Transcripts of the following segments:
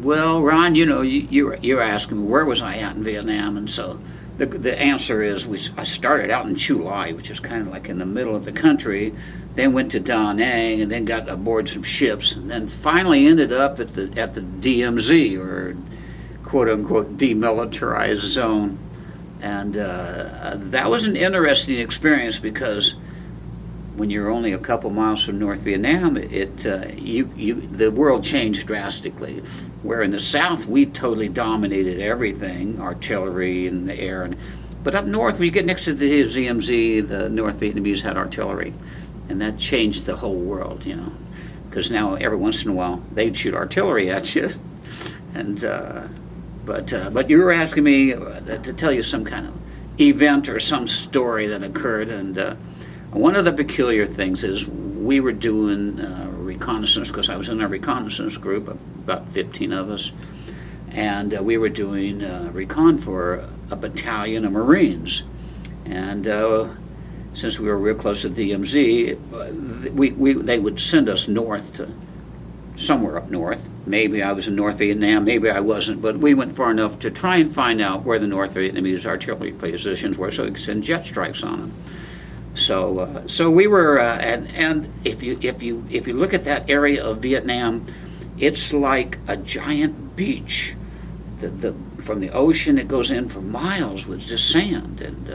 Well, Ron, you're asking me where was I at in Vietnam, and so the answer is I started out in Chu Lai, which is kind of like in the middle of the country, then went to Da Nang, and then got aboard some ships, and then finally ended up at the DMZ, or quote unquote demilitarized zone, and that was an interesting experience because when you're only a couple miles from North Vietnam, the world changed drastically. Where in the South we totally dominated everything, artillery and the air, but up north when you get next to the ZMZ, the North Vietnamese had artillery, and that changed the whole world, because now every once in a while they'd shoot artillery at you, and but you were asking me to tell you some kind of event or some story that occurred, and one of the peculiar things is we were doing reconnaissance, because I was in a reconnaissance group, about 15 of us, and we were doing recon for a battalion of Marines. And since we were real close to DMZ, they would send us north to somewhere up north. Maybe I was in North Vietnam, maybe I wasn't, but we went far enough to try and find out where the North Vietnamese artillery positions were so we could send jet strikes on them. So we were, and if you look at that area of Vietnam, it's like a giant beach. From the ocean, it goes in for miles with just sand, and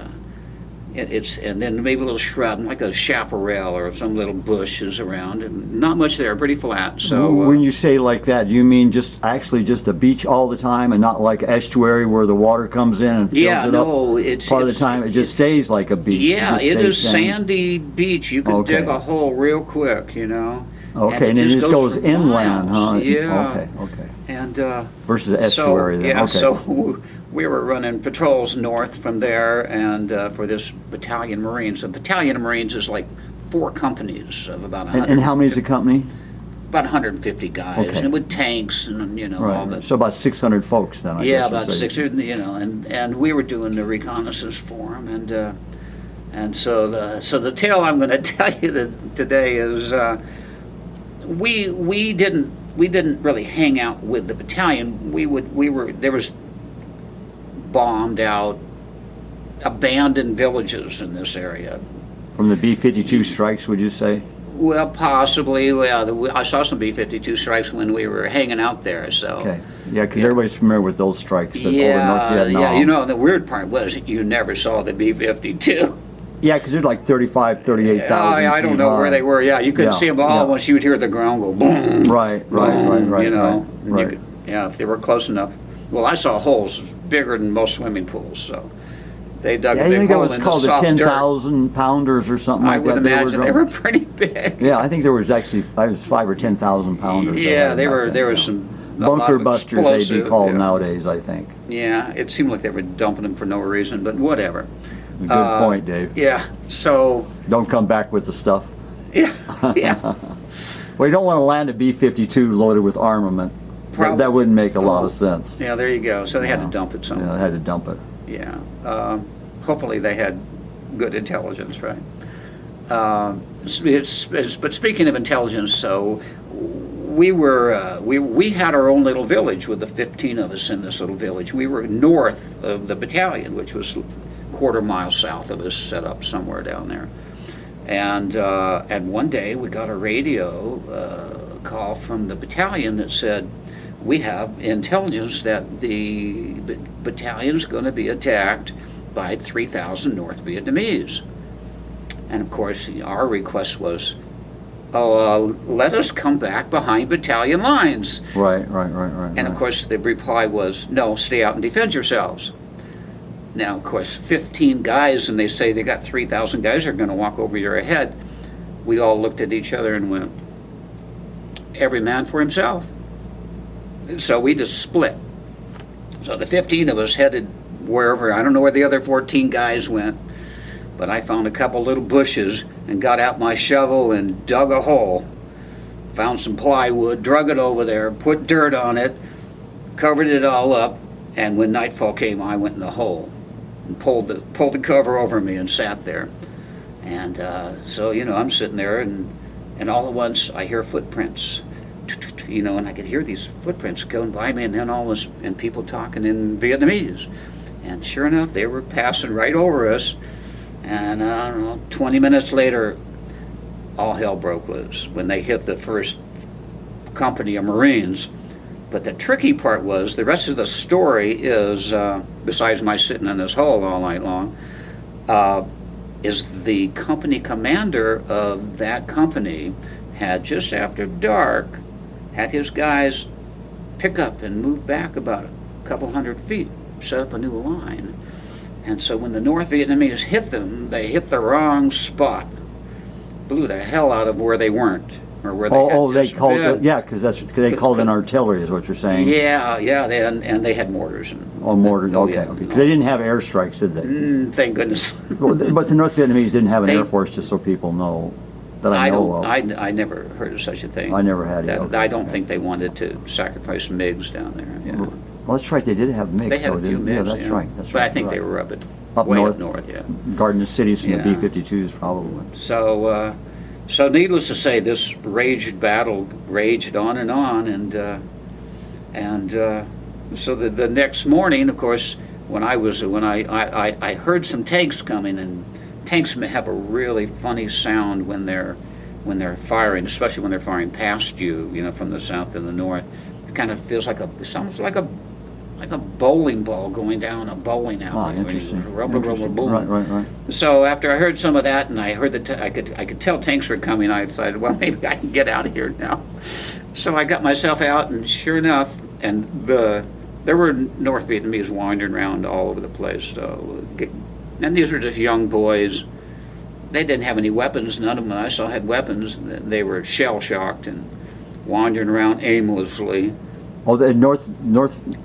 and then maybe a little shrub, like a chaparral or some little bushes around, and not much there, pretty flat. So when you say like that, you mean just a beach all the time, and not like estuary where the water comes in and fills it up? It's part of the time it just stays like a beach. Yeah, it is sandy beach. You can dig a hole real quick, Okay, and it just goes inland, huh? Yeah. Okay. And versus estuary. Yeah. Okay. So we were running patrols north from there, and for this battalion Marines. A battalion of Marines is like 4 companies of about 100. And how many's a company? About 150 guys, and with tanks and all that. So about 600 folks then. I guess about 600. And we were doing the reconnaissance for them, and so the tale I'm going to tell you today is we didn't really hang out with the battalion. There was bombed out, abandoned villages in this area. From the B-52 strikes, would you say? Well, possibly. Well, I saw some B-52 strikes when we were hanging out there. So. Okay. Yeah, because everybody's familiar with those strikes over North Vietnam. Yeah. The weird part was you never saw the B-52. Yeah, because they're like 35, 38,000 I don't know where they were. Yeah, you couldn't see them all once you would hear the ground go boom. Right. Right. If they were close enough. Well, I saw holes bigger than most swimming pools, so they dug a big hole in the soft dirt. I think it was called the 10,000 pounders or something like that. I would imagine they were pretty big. Yeah, I think there was actually 5 or 10,000 pounders. Yeah, there was some bunker busters they'd be called nowadays, I think. Yeah, it seemed like they were dumping them for no reason, but whatever. Good point, Dave. Yeah, so... Don't come back with the stuff. Yeah. Well, you don't want to land a B-52 loaded with armament. That wouldn't make a lot of sense. Yeah, there you go. So they had to dump it somewhere. Yeah, they had to dump it. Yeah. Hopefully they had good intelligence, right? But speaking of intelligence, so we had our own little village with the 15 of us in this little village. We were north of the battalion, which was a quarter mile south of us, set up somewhere down there. And one day we got a radio call from the battalion that said, we have intelligence that the battalion's going to be attacked by 3,000 North Vietnamese. And of course, our request was, let us come back behind battalion lines. Right. And of course, the reply was, no, stay out and defend yourselves. Now, of course, 15 guys, and they say they got 3,000 guys are going to walk over your head. We all looked at each other and went, every man for himself. So we just split. So the 15 of us headed wherever, I don't know where the other 14 guys went, but I found a couple little bushes and got out my shovel and dug a hole. Found some plywood, drug it over there, put dirt on it, covered it all up, and when nightfall came, I went in the hole and pulled the cover over me and sat there. And so, I'm sitting there, and all at once I hear footprints. you know, and I could hear these footprints going by me, and then all this, and people talking in Vietnamese. And sure enough, they were passing right over us. And I don't know, 20 minutes later, all hell broke loose when they hit the first company of Marines. But the tricky part was, the rest of the story is, besides my sitting in this hole all night long, is the company commander of that company had, just after dark, had his guys pick up and move back about a couple hundred feet, set up a new line. And so when the North Vietnamese hit them, they hit the wrong spot. Blew the hell out of where they weren't, or where they had they just called been. it, yeah, because they called in artillery, is what you're saying. Yeah, and they had mortars. Mortars, Oh, okay, yeah, okay. Because they didn't have airstrikes, did they? Thank goodness. But the North Vietnamese didn't have an They- Air Force, just so people know, that I know of. I never heard of such a thing. I never had it, That- okay, I don't okay. think they wanted to sacrifice MiGs down there. Yeah. Well, that's right, they did have MiGs. They had a so few didn't- MiGs. Yeah, that's yeah. right, that's But right. I think you're they right. were Up way north. up north, yeah. Guarding the cities from Yeah. the B-52s, probably. So needless to say, this battle raged on, and so the next morning, of course, when I heard some tanks coming, and tanks have a really funny sound when they're firing, especially when they're firing past you, you know, from the south to the north. It kind of feels like it's almost like a bowling ball going down a bowling alley. Interesting. Rubber, boom. Right. So after I heard some of that, and I heard I could tell tanks were coming, I decided, well, maybe I can get out of here now. So I got myself out, and sure enough, and there were North Vietnamese wandering around all over the place. So, and these were just young boys. They didn't have any weapons. None of them I saw had weapons. They were shell shocked and wandering around aimlessly. Oh, the North.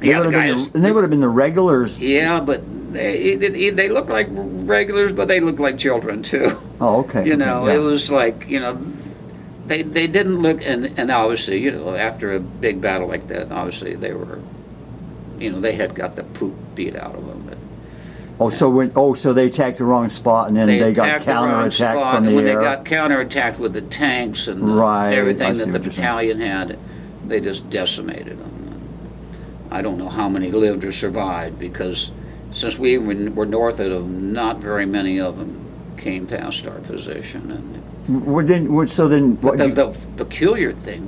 Yeah, the guys. And they would have been the regulars. Yeah, but they look like regulars, but they look like children too. Oh, okay. You know, yeah. it was like, you know, they didn't look, and obviously, you know, after a big battle like that, obviously they were, you know, they had got the poop beat out of them. But So they attacked the wrong spot, and then they got attacked the wrong counterattacked spot, from the and when air. they got counterattacked with the tanks and Right, I everything see that the what you're saying. battalion had, they just decimated them. I don't know how many lived or survived, because since we were north of them, not very many of them came past our position. And The the peculiar thing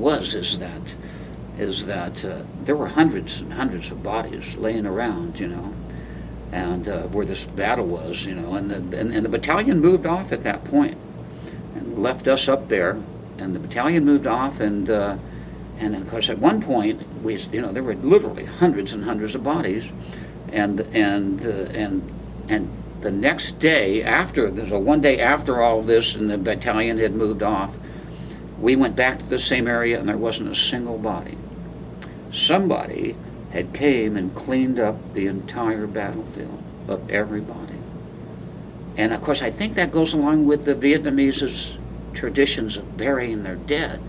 is that there were hundreds and hundreds of bodies laying around, you know, and where this battle was, you know, and the battalion moved off at that point and left us up there, and the battalion moved off, and of course at one point there were literally hundreds and hundreds of bodies, and the next day after, there's one day after all of this, and the battalion had moved off, we went back to the same area, and there wasn't a single body. Somebody had came and cleaned up the entire battlefield of everybody. And of course, I think that goes along with the Vietnamese's traditions of burying their dead.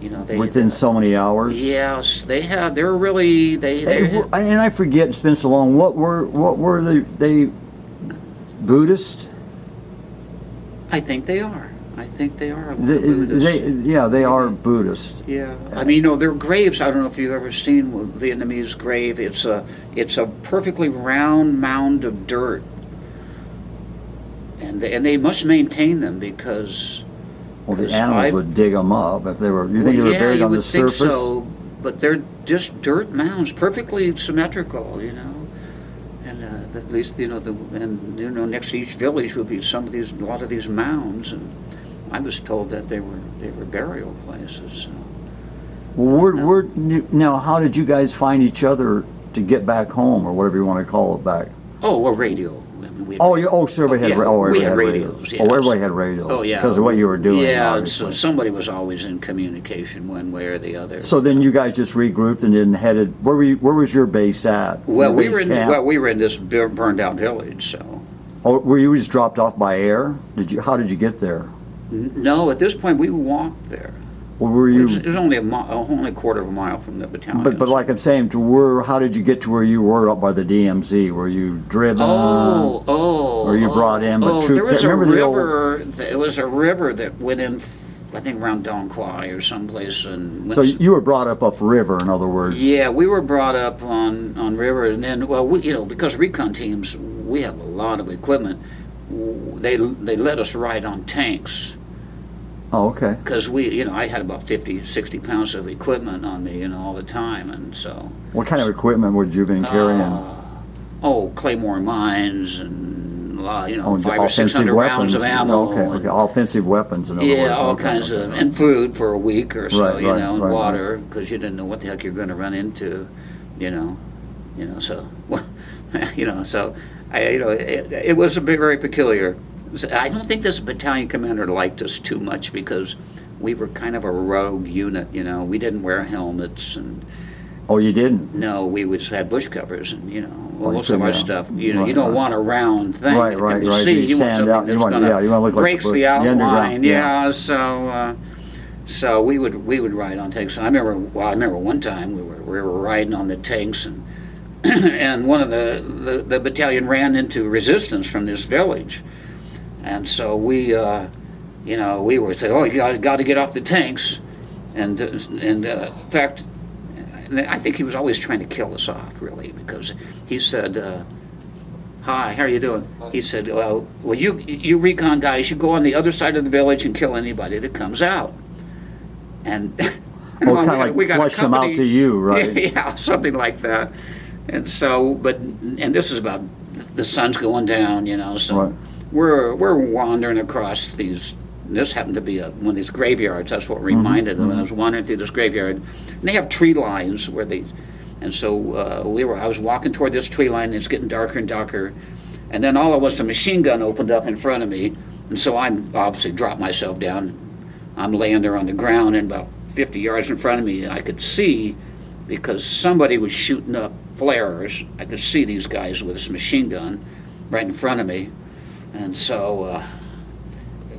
You know, within so many hours. Yes, they have. They're really and I forget. It's been so long. What were they Buddhist? I think they are. I think they are. They are Buddhist. Yeah, I mean, you know, their graves. I don't know if you've ever seen a Vietnamese grave. It's a perfectly round mound of dirt, and they must maintain them because. Well, the animals would dig them up if they were. You think they were buried on the surface? Think so, but they're just dirt mounds, perfectly symmetrical, you know. And at least next to each village would be a lot of these mounds, and I was told that they were burial places. So. Now, how did you guys find each other to get back home, or whatever you want to call it back? Oh, well, radio. So everybody had radios. Yes. Oh, everybody had radios. Oh, yeah. Because of what you were doing. Yeah, obviously. so somebody was always in communication one way or the other. So then you guys just regrouped and then headed. Where was your base at? Well, we were in this burned out village. So. Oh, were you just dropped off by air? How did you get there? No, at this point we walked there. Or were you? It was only only a quarter of a mile from the battalion. But like I'm saying, how did you get to where you were up by the DMZ? Were you driven? Or you brought in? There was a river. It was a river that went in I think around Don Quai or someplace. And So you were brought up upriver, in other words. yeah, we were brought up on river, and then because recon teams, we have a lot of equipment. They let us ride on tanks. Oh, okay. Because I had about 50, 60 pounds of equipment on me, all the time, and so. What kind of equipment would you have been carrying? Claymore mines and 500 or offensive 600 rounds of ammo. Okay. Offensive weapons, in other words. Yeah, all Okay, kinds okay. of, and food for a week or so, Right, and right, water, because you didn't know what the heck you're going to run into, so, so, it was very peculiar. I don't think this battalion commander liked us too much because we were kind of a rogue unit, we didn't wear helmets, and Oh, you didn't? no, we would just have bush covers, and most you of our couldn't, stuff. right, You don't want a round thing. Right, that right, can be right. seen. You You want stand something out, you that's want- gonna yeah, you wanna look like the breaks bush, the the outline. underground, yeah. So we would ride on tanks. And I remember one time we were riding on the tanks, and and one of the battalion ran into resistance from this village, and so we were saying, oh, you got to get off the tanks, and in fact, I think he was always trying to kill us off, really, because he said, hi, how are you doing? He said, well, you recon guys, you go on the other side of the village and kill anybody that comes out. And Oh, kind of like flush them out to you, right? Yeah, something like that. And so, and this is about the sun's going down, so Right. we're wandering across these. This happened to be one of these graveyards. That's what reminded them. And I was wandering through this graveyard, and they have tree lines and so I was walking toward this tree line, and it's getting darker and darker, and then all at once a machine gun opened up in front of me, and so I obviously dropped myself down. I'm laying there on the ground, and about 50 yards in front of me, I could see, because somebody was shooting up flares, I could see these guys with this machine gun right in front of me, and so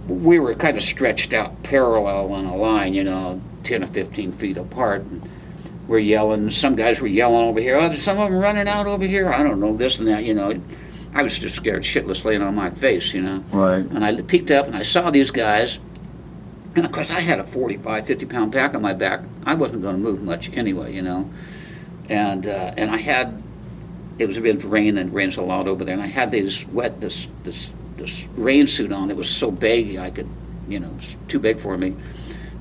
we were kind of stretched out parallel on a line, 10 or 15 feet apart. And we're yelling. Some guys were yelling over here. Oh, there's some of them running out over here. I don't know, this and that, I was just scared shitless laying on my face, Right. And I peeked up and I saw these guys. And of course, I had a 45, 50-pound pack on my back. I wasn't going to move much anyway, And I had, it was been rain, and it rains a lot over there. And I had this rain suit on. It was so baggy I could, it's too big for me.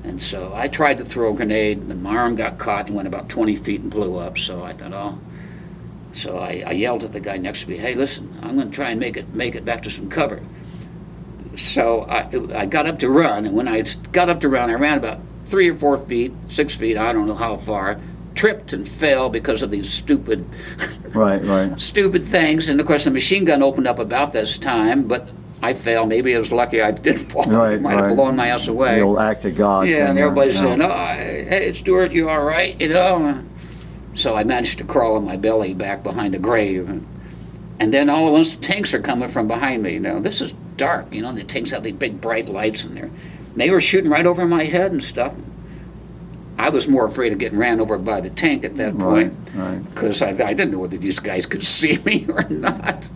And so I tried to throw a grenade, and my arm got caught and went about 20 feet and blew up. So I thought, oh. So I yelled at the guy next to me, hey, listen, I'm going to try and make it back to some cover. So I got up to run, and when I got up to run, I ran about 3 or 4 feet, 6 feet, I don't know how far, tripped and fell because of these stupid stupid things. And of course the machine gun opened up about this time, but I fell. Maybe I was lucky I didn't fall. It might have blown my ass away. The old act of God. Yeah, and everybody's saying, oh, hey, Stewart, you all right? So I managed to crawl on my belly back behind a grave. And then all at once the tanks are coming from behind me. Now this is dark, the tanks have these big bright lights in there. They were shooting right over my head and stuff. I was more afraid of getting ran over by the tank at that point, because I didn't know whether these guys could see me or not.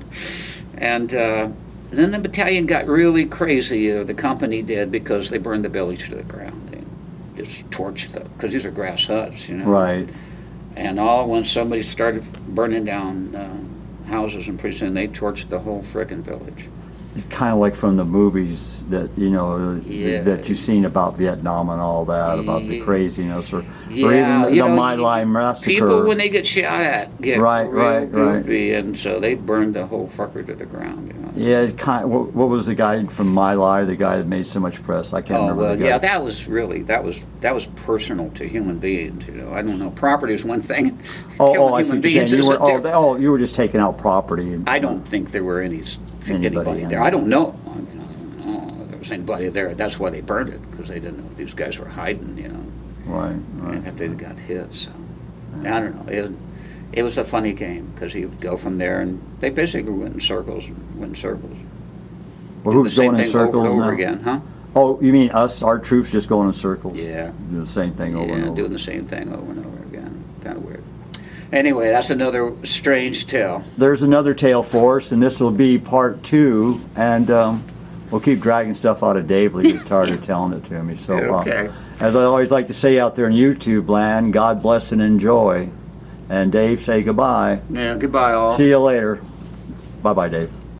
And then the battalion got really crazy, the company did, because they burned the village to the ground. They just torched because these are grass huts, Right. And all at once somebody started burning down houses, and pretty soon they torched the whole frickin' village. It's kind of like from the movies that that you've seen about Vietnam and all that, about the craziness, or even the My Lai massacre. People, when they get shot at, get real goofy, and so they burned the whole fucker to the ground. Yeah, it what was the guy from My Lai, the guy that made so much press? I can't remember. The guy. Yeah, that was personal to human beings. I don't know. Property is one thing. I see what you're saying. You were just taking out property. I don't think there were anybody there. I don't know. There was anybody there. That's why they burned it, because they didn't know if these guys were hiding. Right. And if they got hit. So I don't know. It was a funny game, because he would go from there, and they basically went in circles. Well, who's going in circles over and over now? again, huh? Oh, you mean us, our troops, just going in circles? Yeah. Do the same thing over and over. Doing the same thing over and over again. Kind of weird. Anyway, that's another strange tale. There's another tale for us, and this will be part 2. And we'll keep dragging stuff out of Dave till he gets tired of telling it to me. So, Okay. as I always like to say out there in YouTube land, God bless and enjoy. And Dave, say goodbye. Yeah, goodbye all. See you later. Bye-bye, Dave.